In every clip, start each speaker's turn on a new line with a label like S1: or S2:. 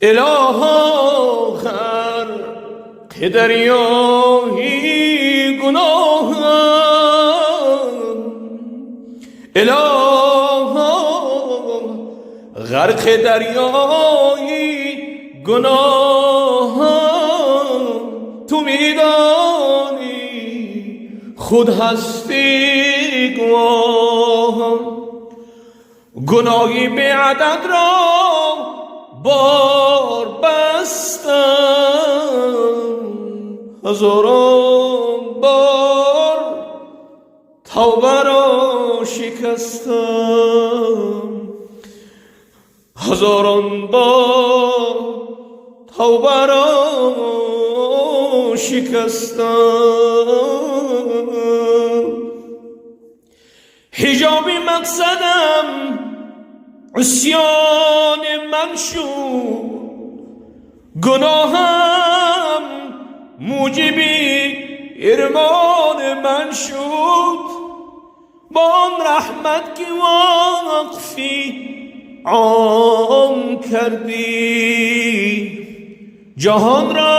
S1: اله آخر که دریایی گناهم، اله غرق دریایی گناهم. تو میدانی خود هستی گواهم، گناهی به عدد را بار بستم، هزاران بار توبه را شکستم، هزاران بار توبه را شکستم. حجابی مقصدم عصیان من شد، گناهم موجبی ارمان من شد. با آن رحمت که وقفی عام کردی، جهان را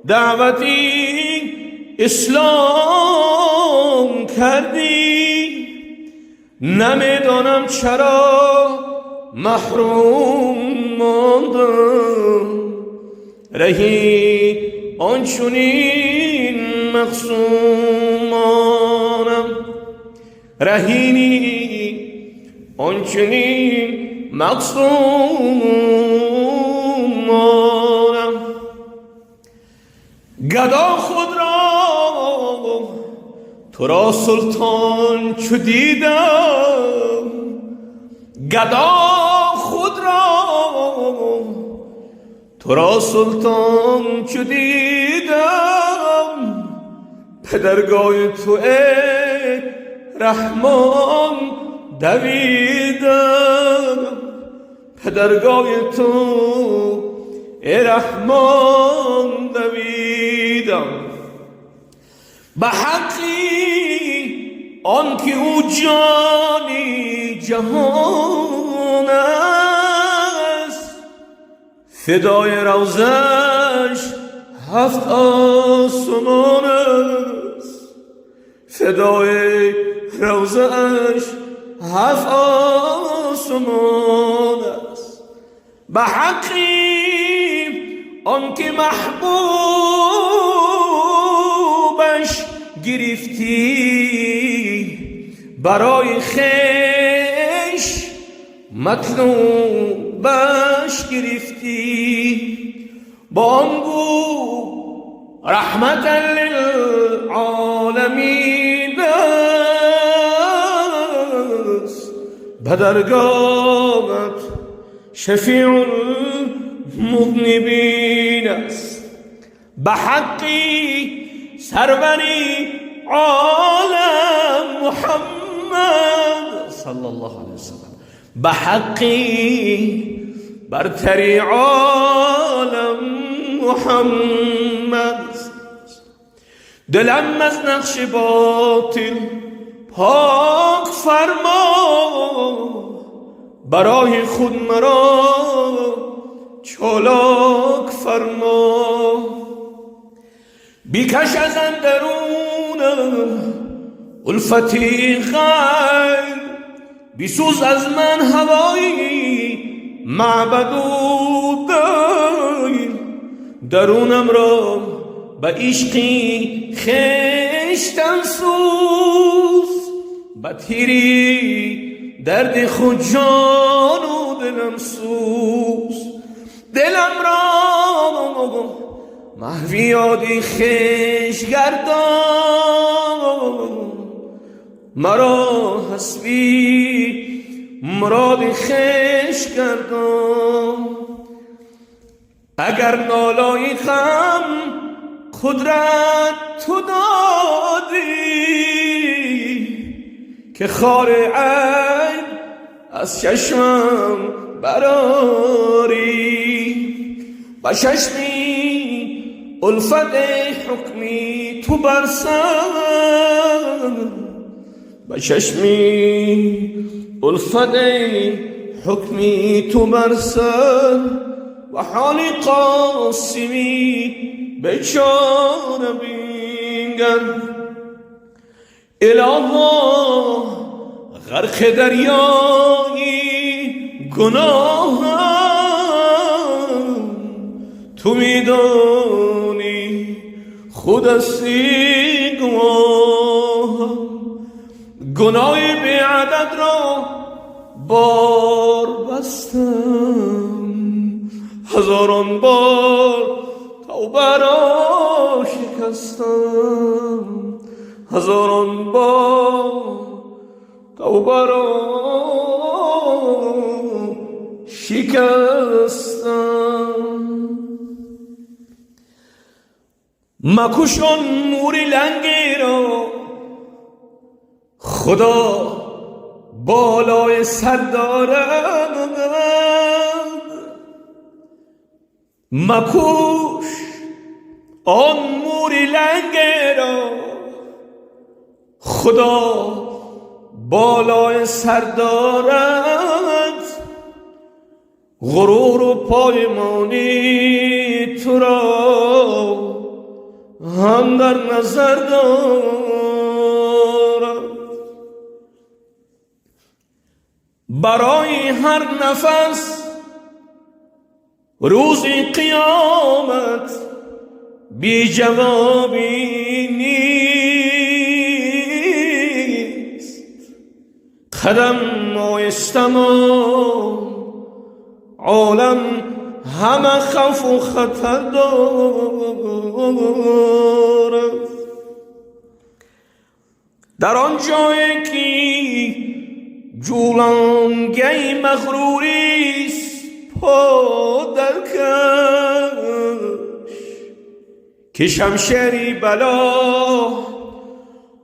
S1: دعوتی اسلام کردی. نمیدانم چرا محروم ماندم، رهی آنچنین مقسومانم، رهینی آنچنین مقسومانم. گدا خود را تو را سلطان چو دیدم، گدا خود را تو را سلطان چو دیدم. پدرگاه تو ای رحمان دویدم، پدرگاه تو ای رحمان دویدم. به حقی آن که او جانی جهان است، فدای روزش هفت آسمان است، فدای روزش هفت آسمان است. به حقی آن که محبوبش گرفتی، برای خویش مطلوبش گرفتی. با آن گو رحمتا للعالمین است، به درگاهت شفیع المذنبین است. به حقی سروری عالم محمد صلی الله علیه وسلم، به حقی برتری عالم محمد. دلم از نقش باطل پاک فرما، برای خود مرا چالاک فرما. بیکش از اندرونم الفتی غیر، بیسوز از من هوایی معبدو دایر. درونم را به عشقی خشتن سوز، به تیری درد خود جان و دلم سوز. دلم را محوی یادی خش گردان، مرا حسبی مراد خش گردان. اگر نالای غم قدرت تو دادی، که خار عین از چشمم براری. با چشمی الفت حکمی تو برسن، با چشمی الفت حکمی تو برسر و حالی قاسمی بیچاره بینگر الها غرق دریایی گناهم تو میدانی خود هستی گواهم گناه بی عدد را بار بستم هزاران بار توبه را شکستم هزاران بار توبه را شکستم مکشان موری لنگی را خدا بالای سر دارد مکش آن موری لنگی را خدا بالای سر دارد غرور و پایمانی تو را هم در نظر دارد برای هر نفس روزی قیامت بی جوابی نیست قدم آیستم عالم همه خوف و خطر دارد در آن جایی که جولانگی مغروریست پا در کش که شمشیری بلا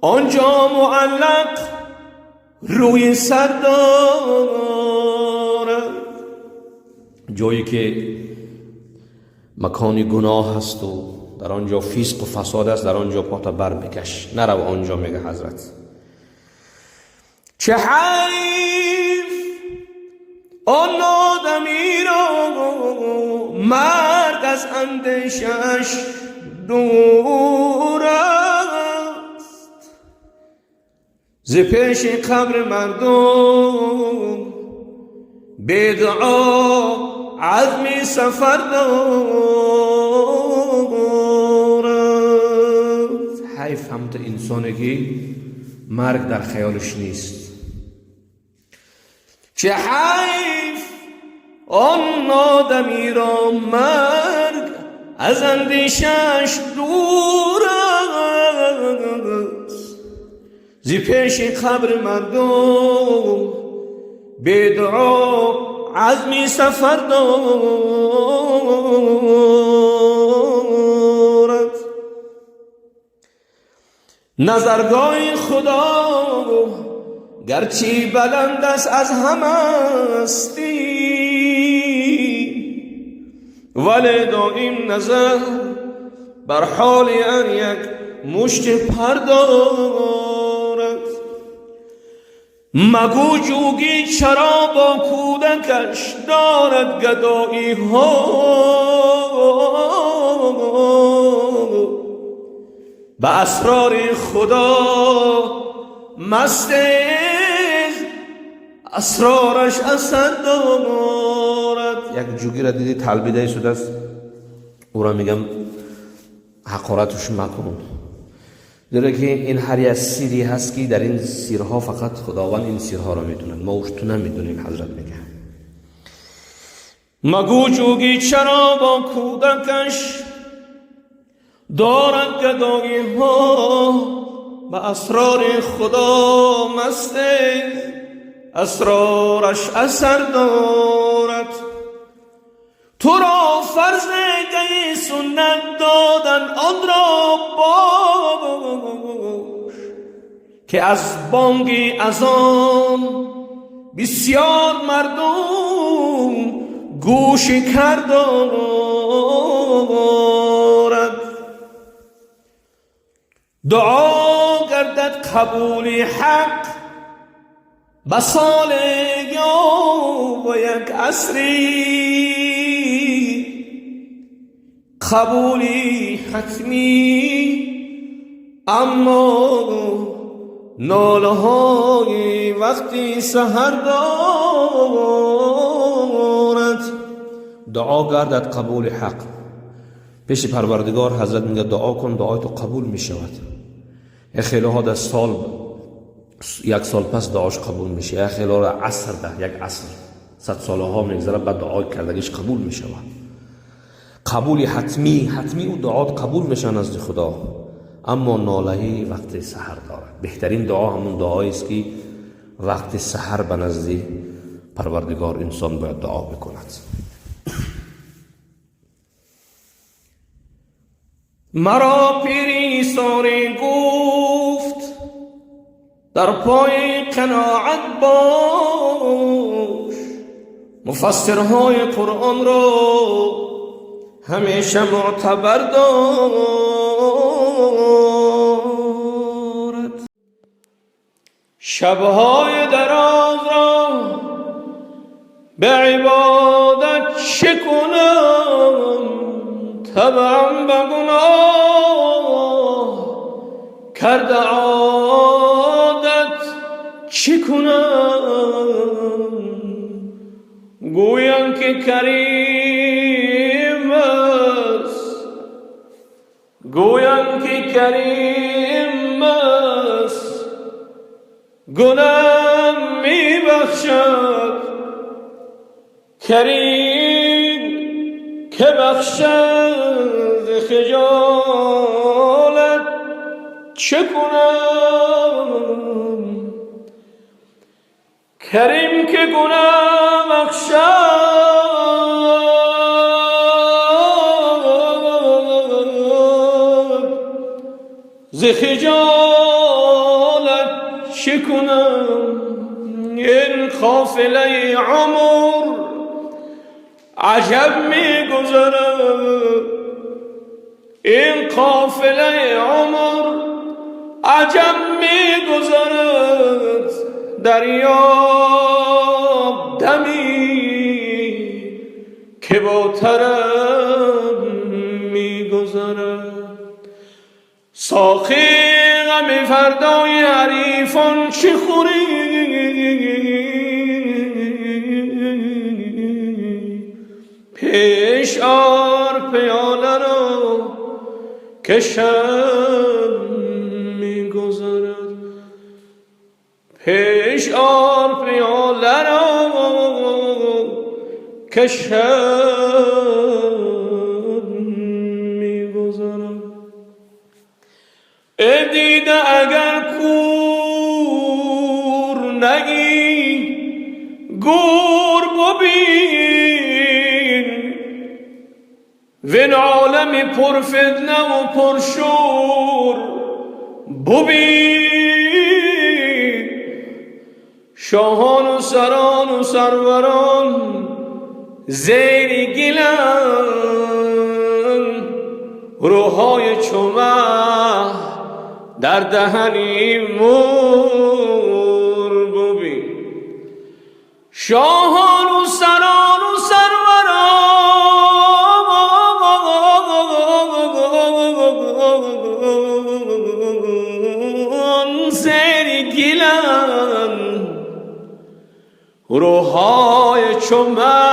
S1: آنجا معلق روی سر دارد جایی که مکانی گناه هست و در آنجا فسق و فساد است در آنجا پاتا بر بکش نرو آنجا میگه حضرت چه حیف آن آدمی را مرگ از اندیشش دور است ز پیش قبر مردم بدعا عزم سفر دارد حیف همت انسانگی مرگ در خیالش نیست چه حیف آن آدمی را مرگ از اندیشش دور است ز پیش قبر مردم بدعا عزمی سفر دارد نظرگاه خدا گرچه بلند است از همه هستی ولی دائم نظر بر حال ان یک مشت پر دارد مگو جوگی چرا با کودکش دارد گدایی ها به اسرار خدا مست اسرارش اثر دارد یک جوگی را دیدی تلبیده شده است او را میگم حقارتش مکن داره که این هر یک سیری هست که در این سیرها فقط خداوند این سیرها را میدونن ما اوش تو نمیدونیم حضرت میگه مگو جوگی چرا با کودکش دارد گدایی ها به اسرار خدا مست اسرارش اثر دارد تو را فرض گی سنت دادن آن را باش که از بانگی اذان بسیار مردم گوش کردارد دعا گردد قبول حق بسال یا و یک عصری قبولی حتمی، اما ناله های وقتی سحر دارد. دعا گردد قبول حق. پیش پروردگار حضرت میگه دعا کن، دعای تو قبول میشود. خیلی ها در سال، یک سال پس دعاش قبول میشه، خیلی ها عصر ده، یک عصر 100 ساله ها میگذره بعد دعای کردگیش قبول میشود. قبول حتمی او دعات قبول میشن نزد خدا، اما نالهی وقت سحر دارد. بهترین دعا همون دعایی است که وقت سحر به نزد پروردگار انسان باید دعا بکند. مرا پیری ساری گفت در پای قناعت باش، مفسرهای قرآن را همیشه معتبر دارد. شبهای دراز را به عبادت چه کنم، طبعا به گناه کرده عادت چه کنم. گویم که کریم است، گویم که کریم است، گناه می بخشد. کریم که بخشد خجالت چه کنم. کریم که گناه بخشد ز خجالت چه کنم. این قافله عمر عجب می گذرد، این قافله عمر عجب می گذرد. دریاب دمی که با طرب می گذرد. ساقی غم فردای حریفان چه خوری، پیش آر پیاله را که شب می گذرد. پیش آر پیاله را که شب می گذرد. ای دیده اگر کور نگی گور ببین، وین عالم پر فتنه و پر شور ببین. شاهان و سران و سروران زیر گلن، روحای چومه در دهنی مور ببین. شاهان و سران و سروران زیر گلن، روحای چومه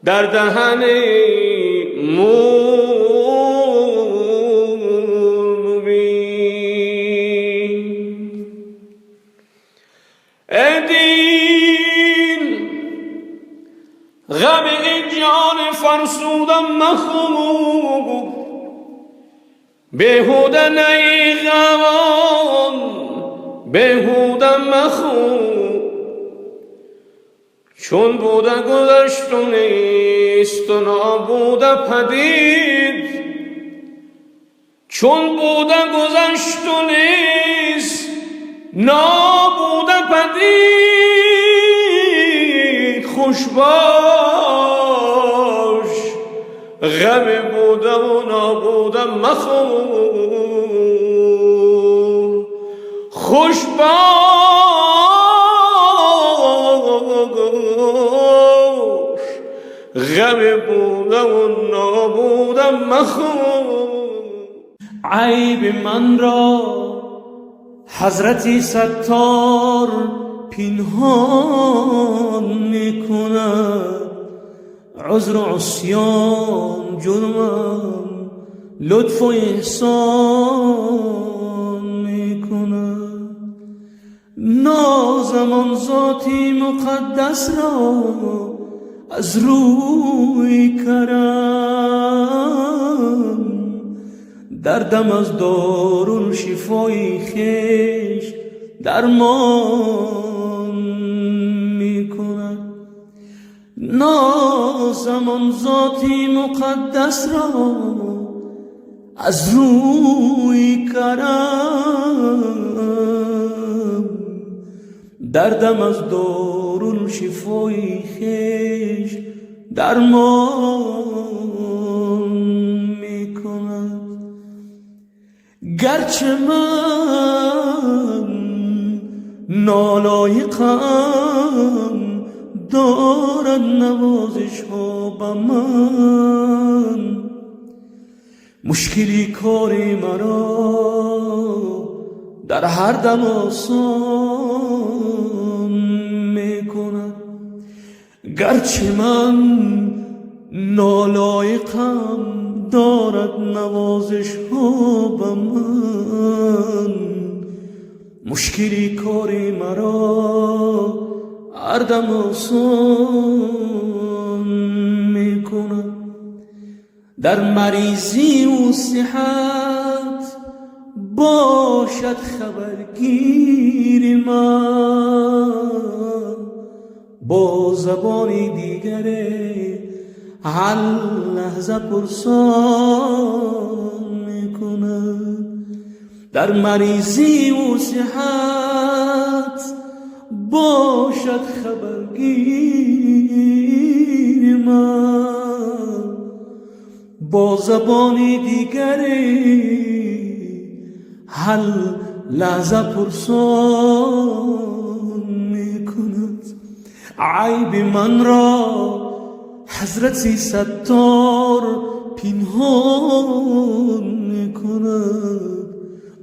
S1: در دهن مور ببین. ای دین غم این جان فرسودم مخور، بیهوده نی غمان بیهوده مخور. چون بوده گذشت و نیست و نابوده پدید، چون بوده گذشت و نیست نابوده پدید. خوش باش غم بوده و نابوده مخور، خوش باش، غم بودم و نابودم مخور. عیب من را حضرت ستار پنهان میکند، عذر و عصیان جرمم لطف و احسان میکند. نازم آن ذاتی مقدس را از روی کرم، دردم از دارالشفای خویش درمان میکند. نازم آن ذاتی مقدس را از روی کرم، دردم از دارالشفای خویش درمان میکند. گرچه من نالایقم، دارد نوازش ها به من، مشکلی کاری مرا در هر دم آسان میکند. گرچه من نالایقم، دارد نوازش ها به من، مشکلی کاری مرا هر دم آسان میکند. در مریضی و صحت باشد خبرگیر من، با زبانی دیگری هر لحظه پرسان میکند. در مریضی و صحت باشد خبرگیر من، با زبانی دیگری هر لحظه پرسان میکند. عیب من را حضرت ستار پنهان میکند،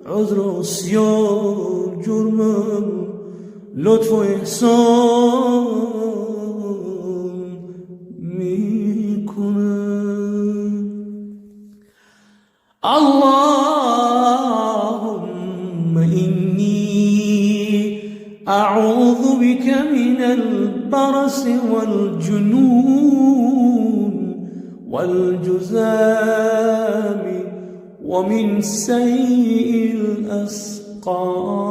S1: عذر و عصیان جرمم لطف و احسان میکند. اللهم اینی اعوذ بک من البرص والجنون والجذام ومن سیء الاسقام.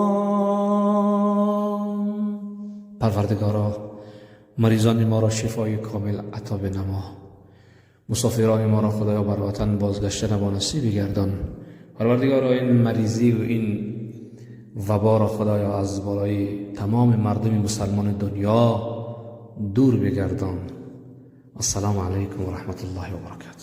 S1: پروردگارا مریضان ما را شفای کامل عطا بنما، مسافران ما را خدایا بر وطن بازگشته نما نصیب گردان. پروردگارا این مریضی و این وبا را خدایا از بالای تمام مردم مسلمان دنیا دور بگردان. السلام علیکم و رحمت الله و برکاته.